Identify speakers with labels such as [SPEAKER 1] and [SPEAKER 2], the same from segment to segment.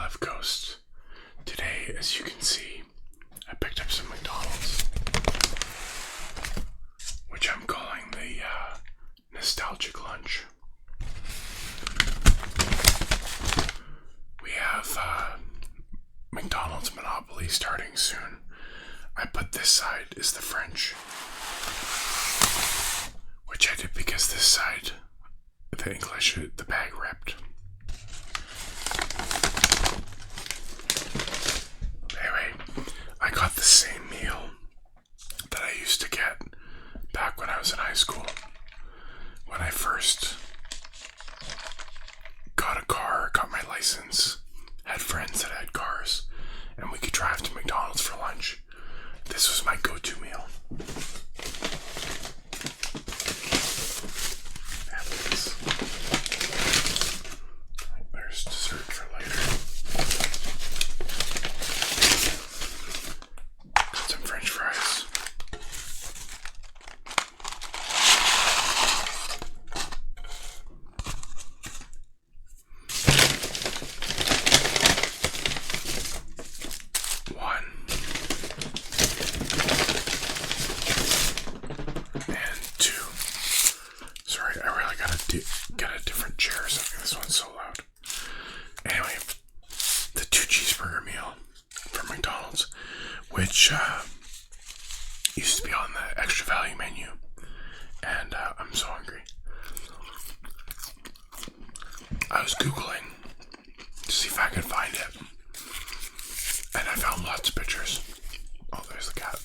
[SPEAKER 1] left coast. Today, as you can see, I picked up some McDonald's, which I'm calling the nostalgic lunch. We have McDonald's Monopoly starting soon. I put this side is the French, which I did because this side, the English, the bag ripped. Anyway, I got the same meal that I used to get back when I was in high school. When I first got a car, got my license, had friends that had cars, and we could drive to McDonald's for lunch. This was my go-to meal. There's dessert for later. Got some French fries. One. And two. Sorry, I really gotta get a different chair or something. This one's so loud. Anyway, the 2 cheeseburger meal from McDonald's, which used to be on the extra value menu, and I'm so hungry. I was Googling to see if I could find it, and I found lots of pictures. Oh, there's the cat.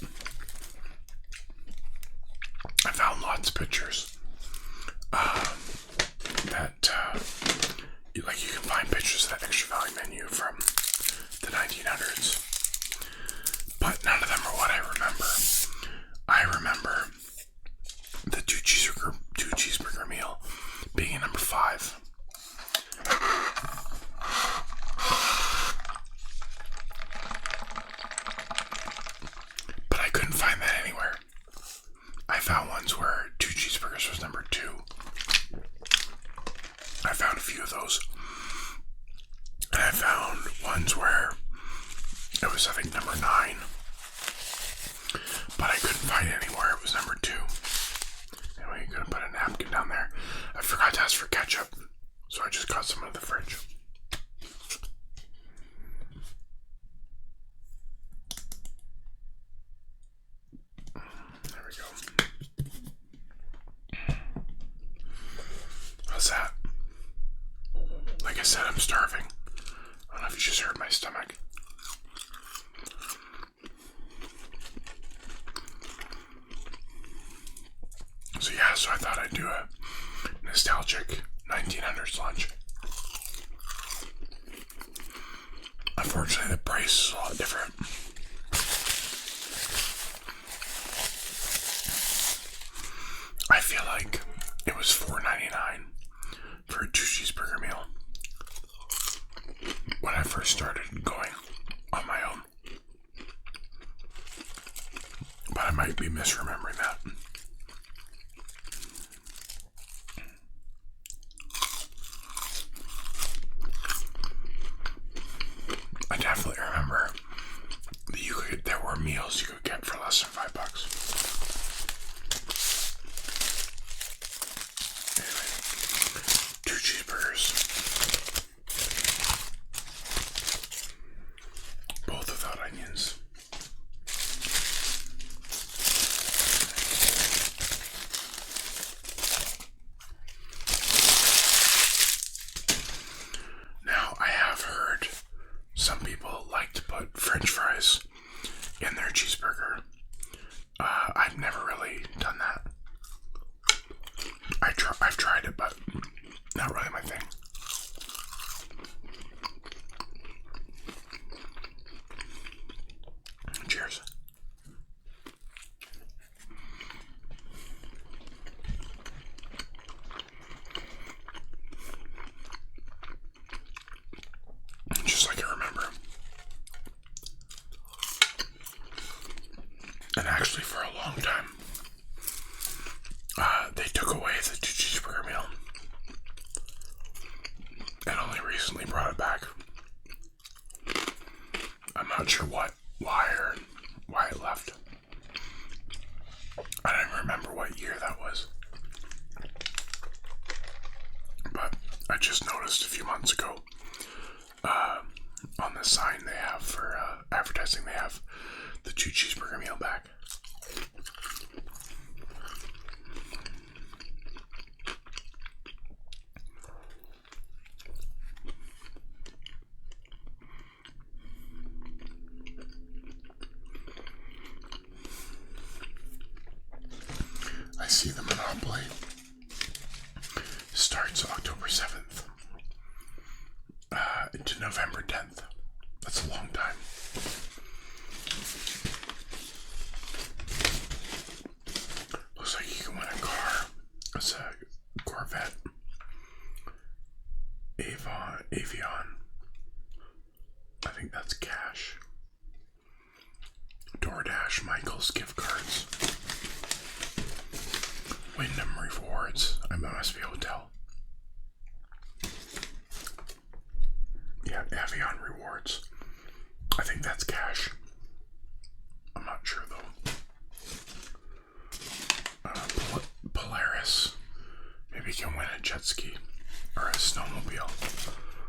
[SPEAKER 1] I found lots of pictures that you can find pictures of that extra value menu from the 1900s, but none of them are what I remember. I remember the two cheeseburger meal being at number 5. But I couldn't find that anywhere. I found ones where 2 cheeseburgers was number 2. I found a few of those. And I found ones where it was, I think, number 9. But I couldn't find it anywhere. It was number 2. Anyway, you could put a napkin down there. I forgot to ask for ketchup, so I just got some out of the fridge. There we go. How's that? Like I said, I'm starving. I don't know if you just heard my stomach. So I thought I'd do a nostalgic 1900s lunch. Unfortunately, the price is a lot different. I feel like it was $4.99 for a 2 cheeseburger meal when I first started going on my own. But I might be misremembering that. I definitely remember that there were meals you could get for less than $5. Anyway, 2 cheeseburgers, both without onions. Now, I have heard some people like to put French fries in their cheeseburger. I've never really done that. I've tried it, but not really my thing. Cheers. Just like I remember. And actually, for a long time, they took away the 2 cheeseburger meal. And only recently brought it back. not sure why it left. I don't even remember what year that was. But I just noticed a few months ago on the sign they have for advertising, they have the 2 cheeseburger meal back. I see the Monopoly starts October 7th to November 10th. That's a long time. Looks like you can win a car. It's a Corvette. Avion. I think that's cash. DoorDash, Michael's gift cards. Wyndham Rewards. I must be a hotel. Yeah, Avion Rewards. I think that's cash. I'm not sure though. Polaris. Maybe you can win a jet ski or a snowmobile.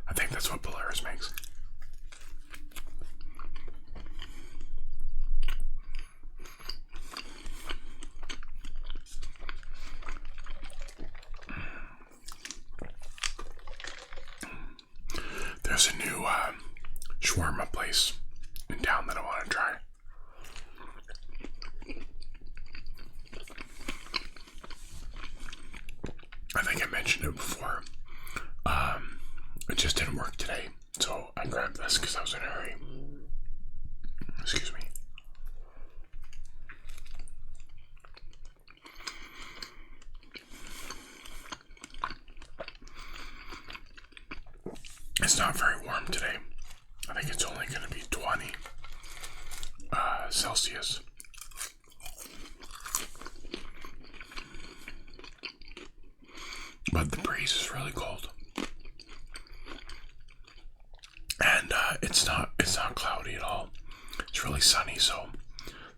[SPEAKER 1] I think that's what Polaris makes. There's a new shawarma place in town that I want to try. I think I mentioned it before. It just didn't work today, so I grabbed this because I was in a hurry. Excuse me. It's not very warm today. I think it's only going to be 20 Celsius. But the breeze is really cold. And it's not cloudy at all. It's really sunny, so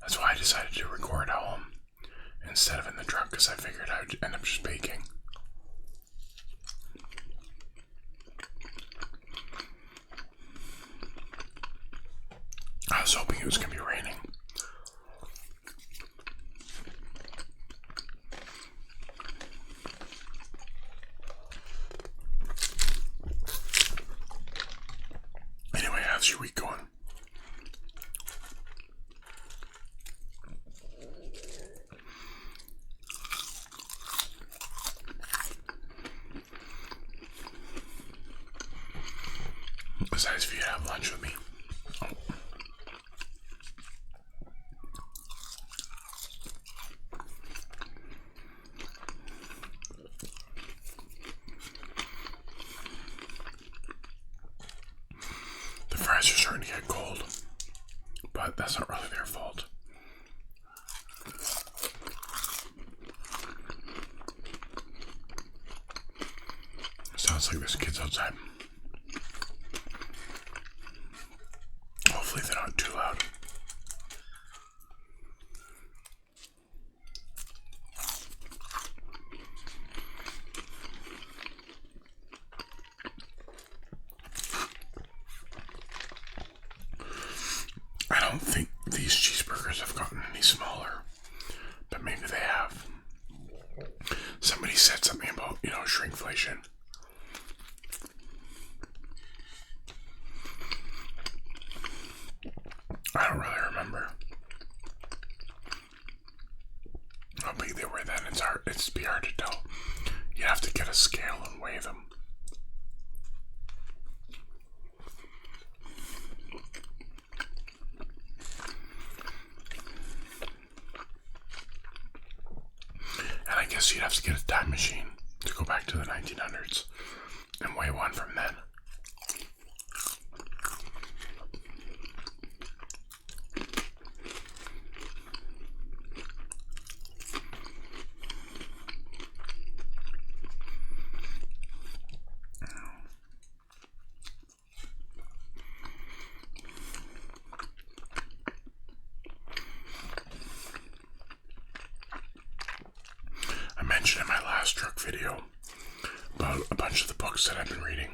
[SPEAKER 1] that's why I decided to record at home instead of in the truck, because I figured I would end up just baking. I was hoping it was going to be raining. Anyway, how's your week going? It's nice for you to have lunch with me. Oh. The fries are starting to get cold, but that's not really their fault. Sounds like there's kids outside. Hopefully they're not too loud. I don't think these cheeseburgers have gotten any smaller, but maybe they have. Somebody said something about, shrinkflation. I don't really remember how big they were then. It's hard to tell. You have to get a scale and weigh them. And I guess you'd have to get a time machine to go back to the 1900s and weigh one from then. video about a bunch of the books that I've been reading.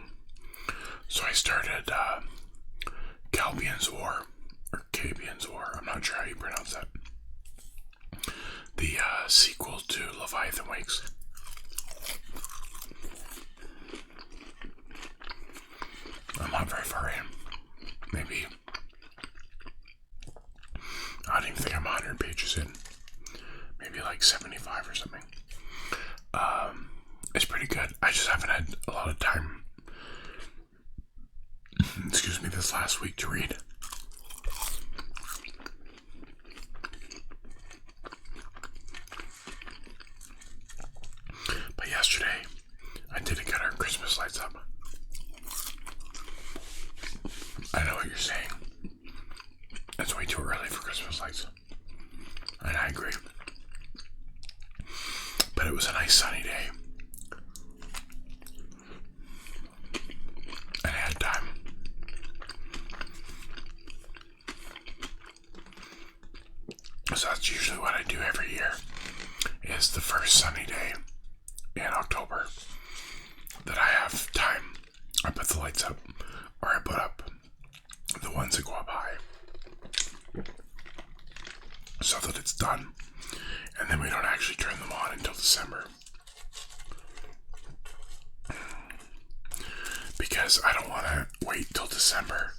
[SPEAKER 1] So I started Calbian's War, or Cabian's War, I'm not sure how you pronounce that. The sequel to Leviathan Wakes. I'm not very far in. Maybe, I don't even think I'm 100 pages in. Maybe like 75 or something. It's pretty good. I just haven't had a lot of time, excuse me, this last week to read. But yesterday, I did get our Christmas lights up. I know what you're saying. It's way too early for Christmas lights. And I agree. But it was a nice sunny day. And I had time. So that's usually what I do every year. Is the first sunny day in October that I have time. I put the lights up. Or I put up the ones that go up high. So that it's done. And then we don't actually turn them on until December. Because I don't want to wait till December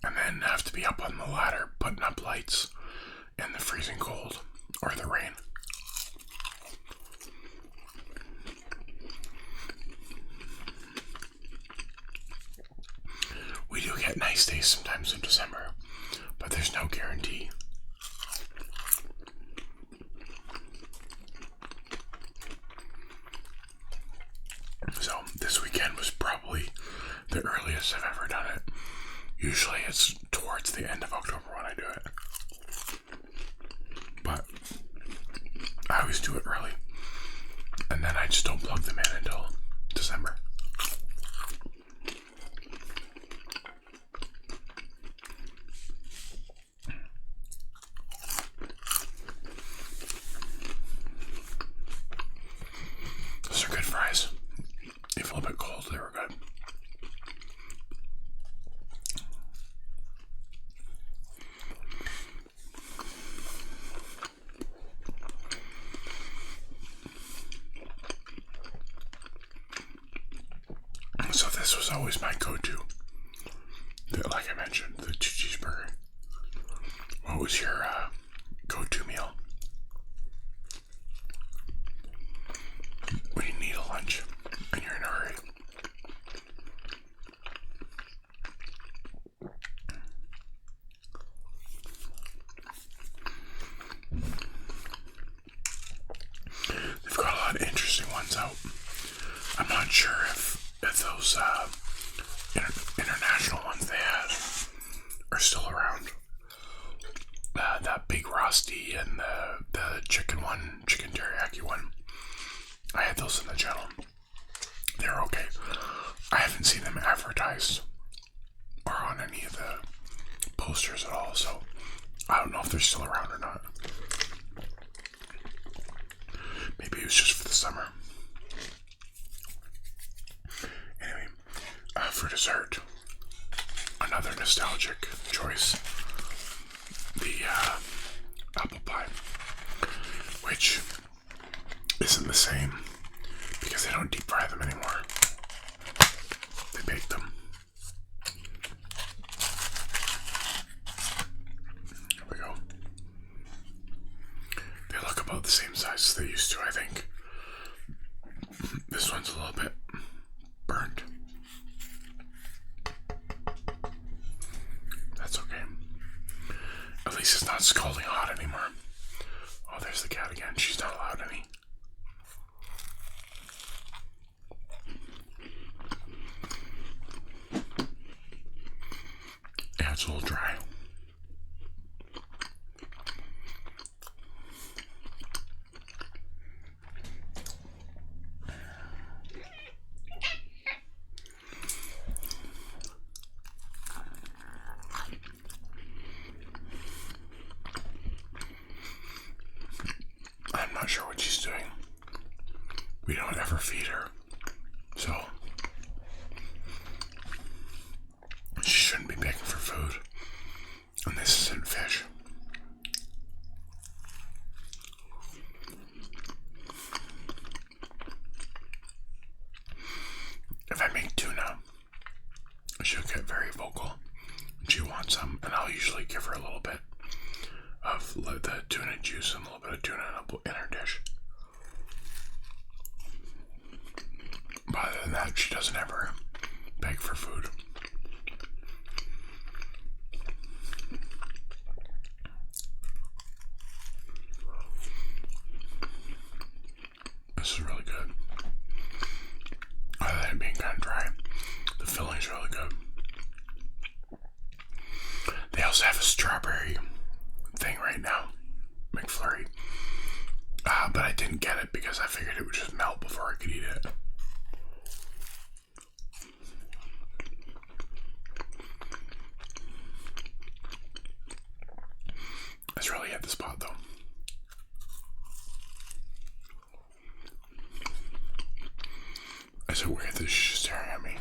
[SPEAKER 1] and then have to be up on the ladder putting up lights in the freezing cold or the rain. We do get nice days sometimes in December, but there's no guarantee. So this weekend was probably the earliest I've ever done it. Usually it's towards the end of October when I do it. But I always do it early. And then I just don't plug them in until December. Those are good fries. They feel a bit cold, they were good. So this was always my go-to. Like I mentioned, the 2 cheeseburger. What was your go-to meal when you need a lunch and you're in a hurry? They've got a lot of interesting ones out. I'm not sure if those international ones they had are still around. That big Rusty and the chicken teriyaki one. I had those in the channel. They're okay. I haven't seen them advertised or on any of the posters at all, so I don't know if they're still around or not. Maybe it was just for the summer. Anyway, for dessert, another nostalgic choice. The apple pie, which isn't the same because they don't deep fry them anymore. They bake them. Here we go. They look about the same size as they used to, I think. This one's a little bit burnt. That's okay. At least it's not scalding hot anymore. Oh, there's the cat again. She's not allowed any. Yeah, it's a little dry. I'm not sure what she's doing. we don't ever feed her. So she shouldn't be begging for food. And this isn't fish. If I make tuna, she'll get very vocal. She wants some, and I'll usually give her a little bit of the tuna juice and a little bit of tuna in her dish. But other than that, she doesn't ever beg for food. This is really good. Other than it being kind of dry, the filling's really good. They also have a strawberry thing right now, McFlurry. But I didn't get it because I figured it would just melt before I could eat it. It's really at the spot though. Is it weird that she's staring at me?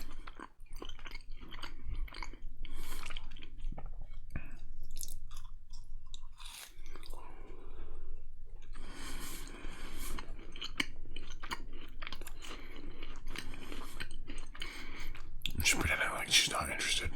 [SPEAKER 1] She's pretending like she's not interested.